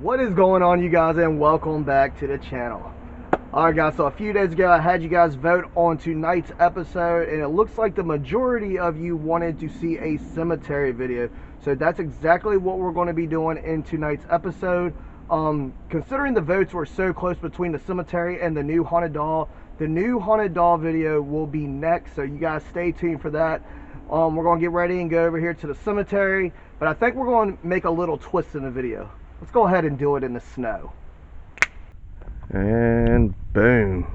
What is going on, you guys, and welcome back to the channel. Alright guys, so a few days ago I had you guys vote on tonight's episode, and it looks like the majority of you wanted to see a cemetery video. So that's exactly what we're going to be doing in tonight's episode. Considering the votes were so close between the cemetery and the new haunted doll, the new haunted doll video will be next, so you guys stay tuned for that. We're going to get ready and go over here to the cemetery, but I think we're going to make a little twist in the video. Let's go ahead and do it in the snow. And boom.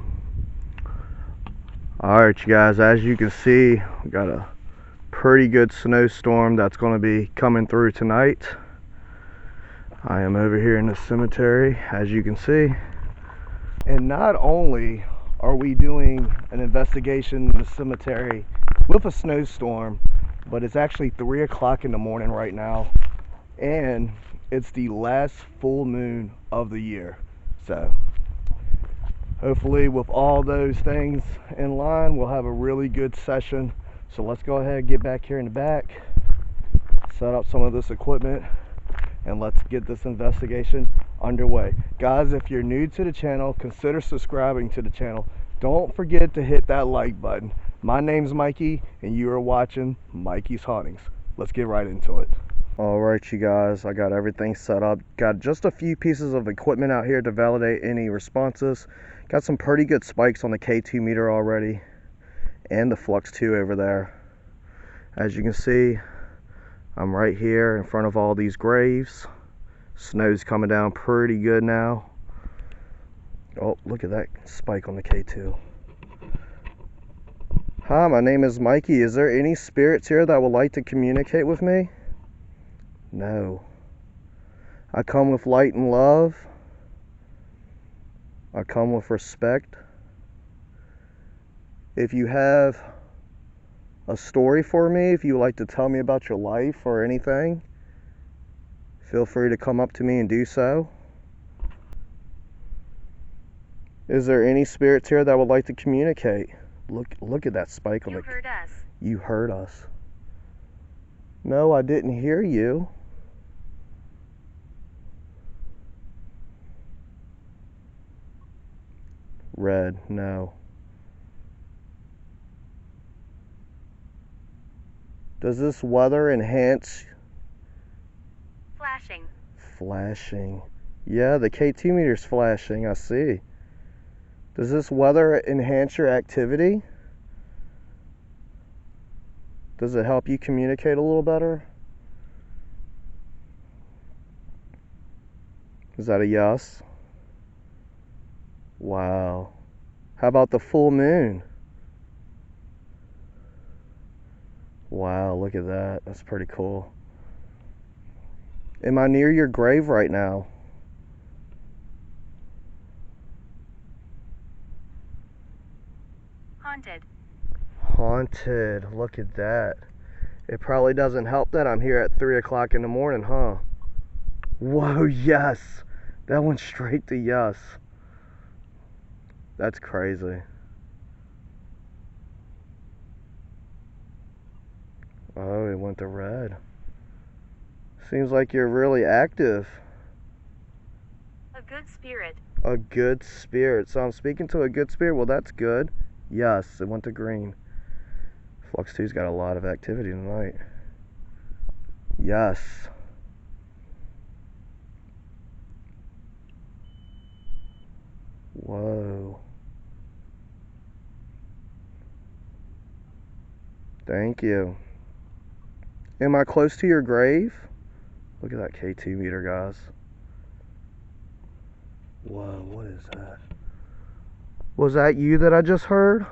Alright, you guys, as you can see, we got a pretty good snowstorm that's going to be coming through tonight. I am over here in the cemetery, as you can see. And not only are we doing an investigation in the cemetery with a snowstorm, but it's actually 3 o'clock in the morning right now. And it's the last full moon of the year. So hopefully with all those things in line, we'll have a really good session. So let's go ahead and get back here in the back, set up some of this equipment, and let's get this investigation underway. Guys, if you're new to the channel, consider subscribing to the channel. Don't forget to hit that like button. My name's Mikey, and you are watching Mikey's Hauntings. Let's get right into it. Alright, you guys, I got everything set up. Got just a few pieces of equipment out here to validate any responses. Got some pretty good spikes on the K2 meter already, and the Flux 2 over there. As you can see, I'm right here in front of all these graves. Snow's coming down pretty good now. Oh, look at that spike on the K2. Hi, my name is Mikey. Is there any spirits here that would like to communicate with me? No. I come with light and love. I come with respect. If you have a story for me, if you would like to tell me about your life or anything, feel free to come up to me and do so. Is there any spirits here that would like to communicate? Look at that spike on the... You heard us. You heard us. No, I didn't hear you. Red, no. Does this weather enhance? Flashing. Flashing. Yeah, the K2 meter's flashing, I see. Does this weather enhance your activity? Does it help you communicate a little better? Is that a yes? Wow. How about the full moon? Wow, look at that. That's pretty cool. Am I near your grave right now? Haunted. Haunted. Look at that. It probably doesn't help that I'm here at 3 o'clock in the morning, huh? Whoa, yes. That went straight to yes. That's crazy. Oh, it went to red. Seems like you're really active. A good spirit. A good spirit. So I'm speaking to a good spirit. Well, that's good. Yes, it went to green. Flux 2's got a lot of activity tonight. Yes. Whoa. Thank you. Am I close to your grave? Look at that K2 meter, guys. Whoa, what is that? Was that you that I just heard?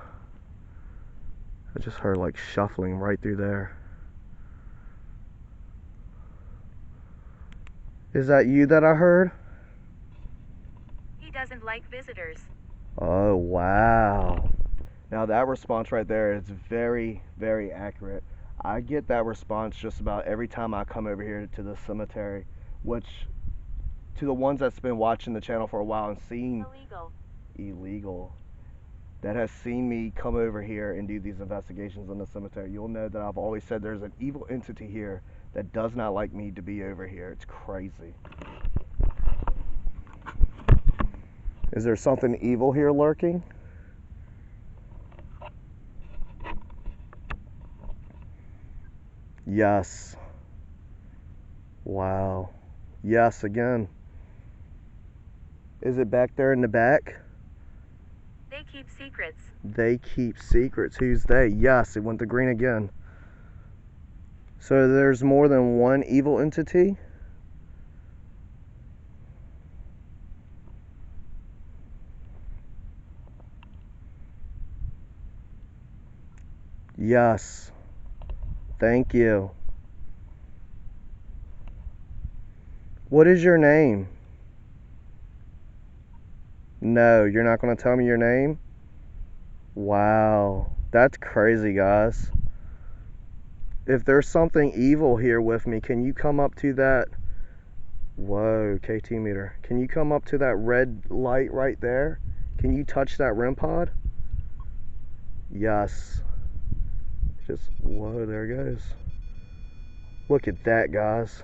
I just heard like shuffling right through there. Is that you that I heard? He doesn't like visitors. Oh, wow. Now that response right there is very, very accurate. I get that response just about every time I come over here to the cemetery, which to the ones that's been watching the channel for a while and seen illegal that has seen me come over here and do these investigations in the cemetery, you'll know that I've always said there's an evil entity here that does not like me to be over here. It's crazy. Is there something evil here lurking? Yes. Wow. Yes, again. Is it back there in the back? They keep secrets. They keep secrets. Who's they? Yes, it went to green again. So there's more than one evil entity? Yes. Thank you. What is your name? No, you're not going to tell me your name? Wow. That's crazy, guys. If there's something evil here with me, can you come up to that? Whoa, KT meter. Can you come up to that red light right there? Can you touch that REM pod? Yes. Just, whoa, there it goes. Look at that, guys.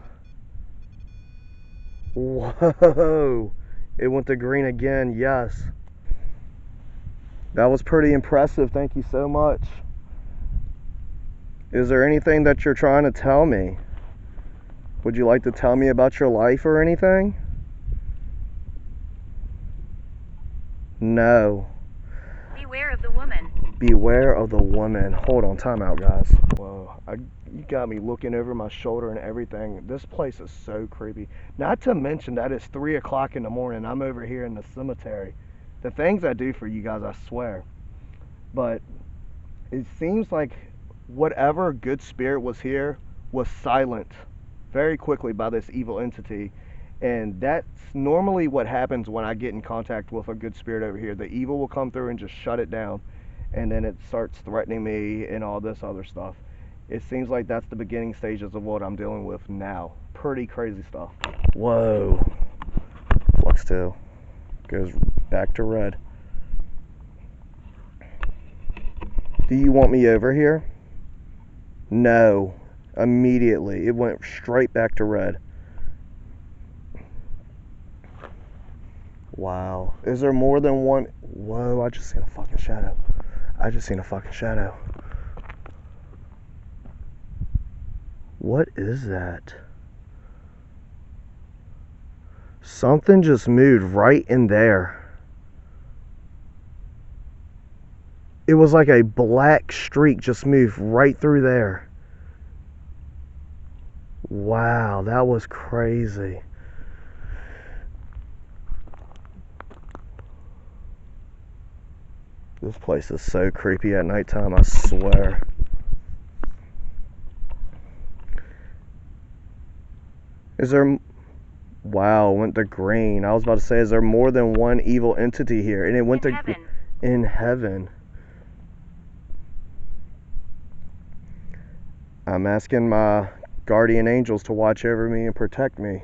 Whoa. It went to green again, yes. That was pretty impressive. Thank you so much. Is there anything that you're trying to tell me? Would you like to tell me about your life or anything? No. Beware of the woman. Beware of the woman. Hold on, time out, guys. Whoa, you got me looking over my shoulder and everything. This place is so creepy. Not to mention that it's 3 o'clock in the morning. I'm over here in the cemetery. The things I do for you guys, I swear. But it seems like whatever good spirit was here was silent very quickly by this evil entity. And that's normally what happens when I get in contact with a good spirit over here. The evil will come through and just shut it down, and then it starts threatening me and all this other stuff. It seems like that's the beginning stages of what I'm dealing with now. Pretty crazy stuff. Whoa. Flux 2 goes back to red. Do you want me over here? No. Immediately. It went straight back to red. Wow. Is there more than one? Whoa, I just seen a fucking shadow. I just seen a fucking shadow. What is that? Something just moved right in there. It was like a black streak just moved right through there. Wow, that was crazy. This place is so creepy at nighttime, I swear. Is there... Wow, it went to green. I was about to say, is there more than one evil entity here? And it went to... Heaven. In heaven. I'm asking my guardian angels to watch over me and protect me.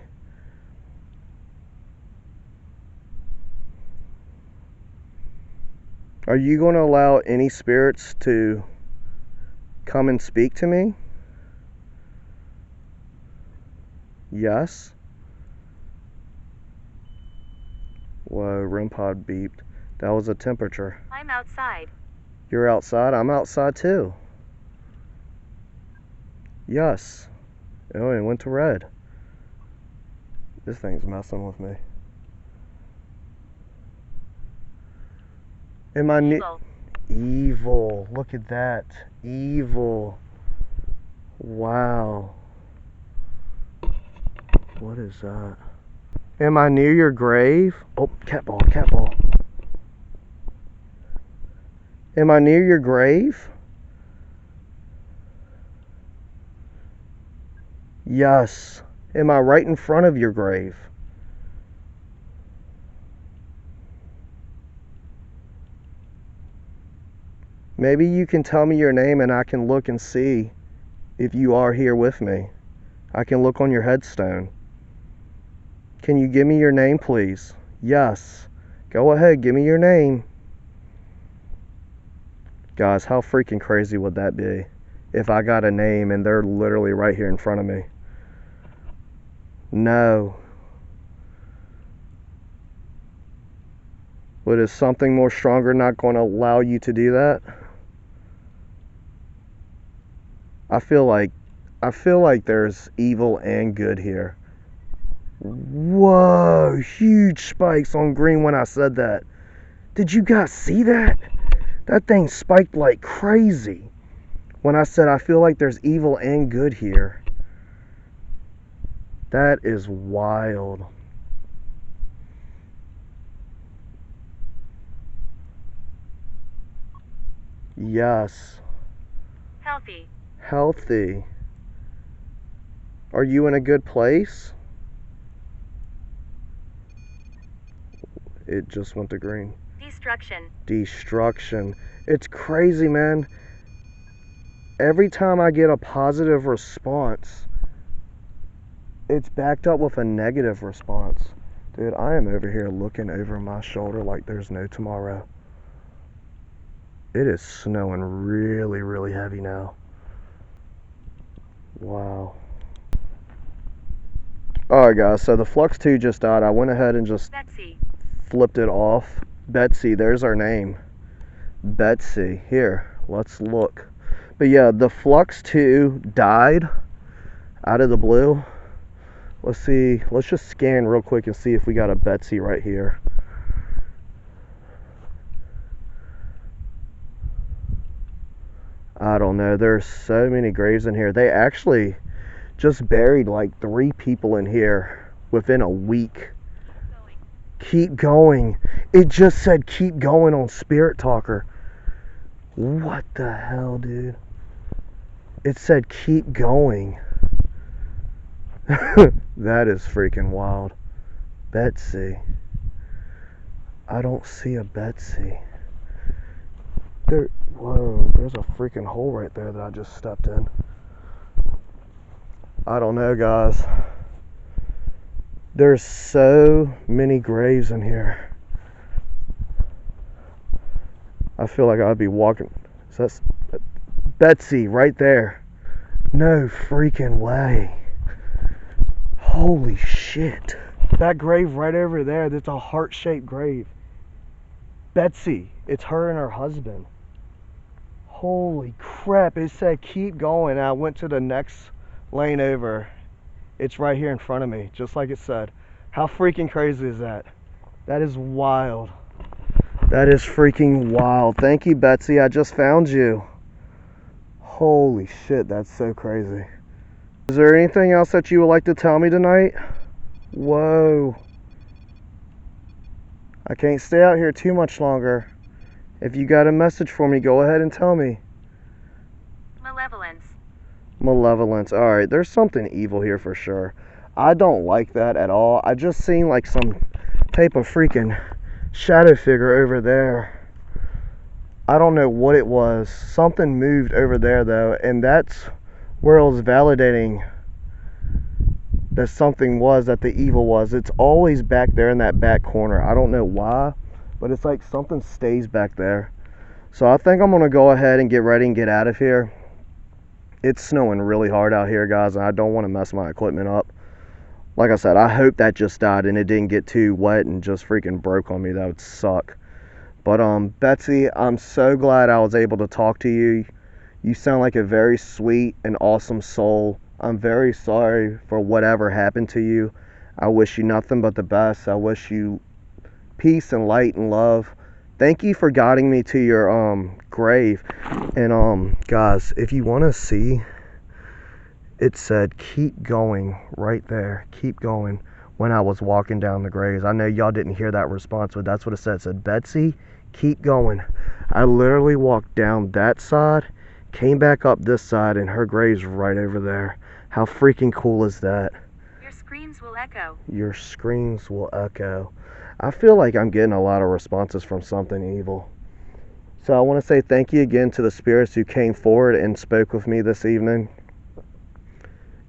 Are you going to allow any spirits to come and speak to me? Yes. Whoa, REM pod beeped. That was a temperature. I'm outside. You're outside? I'm outside too. Yes. Oh, it went to red. This thing's messing with me. Am I Evil. Evil. Look at that. Evil. Wow. What is that? Am I near your grave? Oh, cat ball, cat ball. Am I near your grave? Yes. Am I right in front of your grave? Maybe you can tell me your name and I can look and see if you are here with me. I can look on your headstone. Can you give me your name, please? Yes. Go ahead, give me your name. Guys, how freaking crazy would that be if I got a name and they're literally right here in front of me? No. But is something more stronger not going to allow you to do that? I feel like there's evil and good here. Whoa, huge spikes on green when I said that. Did you guys see that? That thing spiked like crazy when I said I feel like there's evil and good here. That is wild. Yes. Healthy. Healthy. Are you in a good place? It just went to green. Destruction. Destruction. It's crazy, man. Every time I get a positive response, it's backed up with a negative response. Dude, I am over here looking over my shoulder like there's no tomorrow. It is snowing really, really heavy now. Wow. Alright guys, so the Flux 2 just died. I went ahead and just Betsy. flipped it off. Betsy, there's our name. Betsy. Here, let's look. But yeah, the Flux 2 died out of the blue. Let's see. Let's just scan real quick and see if we got a Betsy right here. I don't know. There's so many graves in here. They actually just buried like 3 people in here within a week. Keep going. It just said keep going on Spirit Talker. What the hell, dude? It said keep going. That is freaking wild. Betsy. I don't see a Betsy. Whoa, there's a freaking hole right there that I just stepped in. I don't know, guys. There's so many graves in here. I feel like I'd be walking. Is that Betsy right there? No freaking way. Holy shit. That grave right over there, that's a heart-shaped grave. Betsy, it's her and her husband. Holy crap, it said keep going. I went to the next lane over. It's right here in front of me, just like it said. How freaking crazy is that? That is wild. That is freaking wild. Thank you, Betsy. I just found you. Holy shit, that's so crazy. Is there anything else that you would like to tell me tonight? Whoa. I can't stay out here too much longer. If you got a message for me, go ahead and tell me. Malevolence. Malevolence. Alright, there's something evil here for sure. I don't like that at all. I just seen like some type of freaking shadow figure over there. I don't know what it was. Something moved over there though, and that's where it was validating that something was, that the evil was. It's always back there in that back corner. I don't know why, but it's like something stays back there. So I think I'm gonna go ahead and get ready and get out of here. It's snowing really hard out here, guys, and I don't want to mess my equipment up. Like I said, I hope that just died and it didn't get too wet and just freaking broke on me. That would suck. But Betsy, I'm so glad I was able to talk to you. You sound like a very sweet and awesome soul. I'm very sorry for whatever happened to you. I wish you nothing but the best. I wish you peace and light and love. Thank you for guiding me to your grave. And guys, if you want to see, it said keep going right there. Keep going when I was walking down the graves. I know y'all didn't hear that response, but that's what it said. It said, Betsy, keep going. I literally walked down that side, came back up this side, and her grave's right over there. How freaking cool is that? Your screams will echo. Your screams will echo. I feel like I'm getting a lot of responses from something evil. So I want to say thank you again to the spirits who came forward and spoke with me this evening.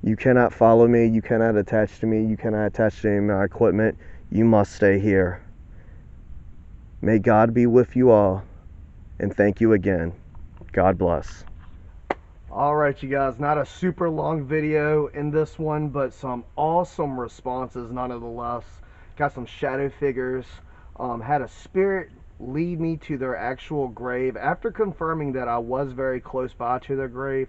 You cannot follow me. You cannot attach to me. You cannot attach to my equipment. You must stay here. May God be with you all. And thank you again. God bless. Alright, you guys. Not a super long video in this one, but some awesome responses nonetheless. Got some shadow figures. had a spirit lead me to their actual grave after confirming that I was very close by to their grave.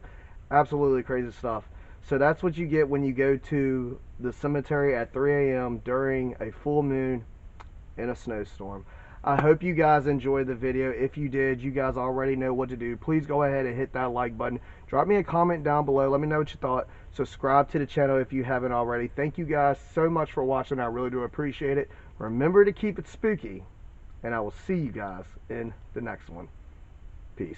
Absolutely crazy stuff. So that's what you get when you go to the cemetery at 3 a.m. during a full moon in a snowstorm. I hope you guys enjoyed the video. If you did, you guys already know what to do. Please go ahead and hit that like button. Drop me a comment down below. Let me know what you thought. Subscribe to the channel if you haven't already. Thank you guys so much for watching. I really do appreciate it. Remember to keep it spooky, and I will see you guys in the next one. Peace.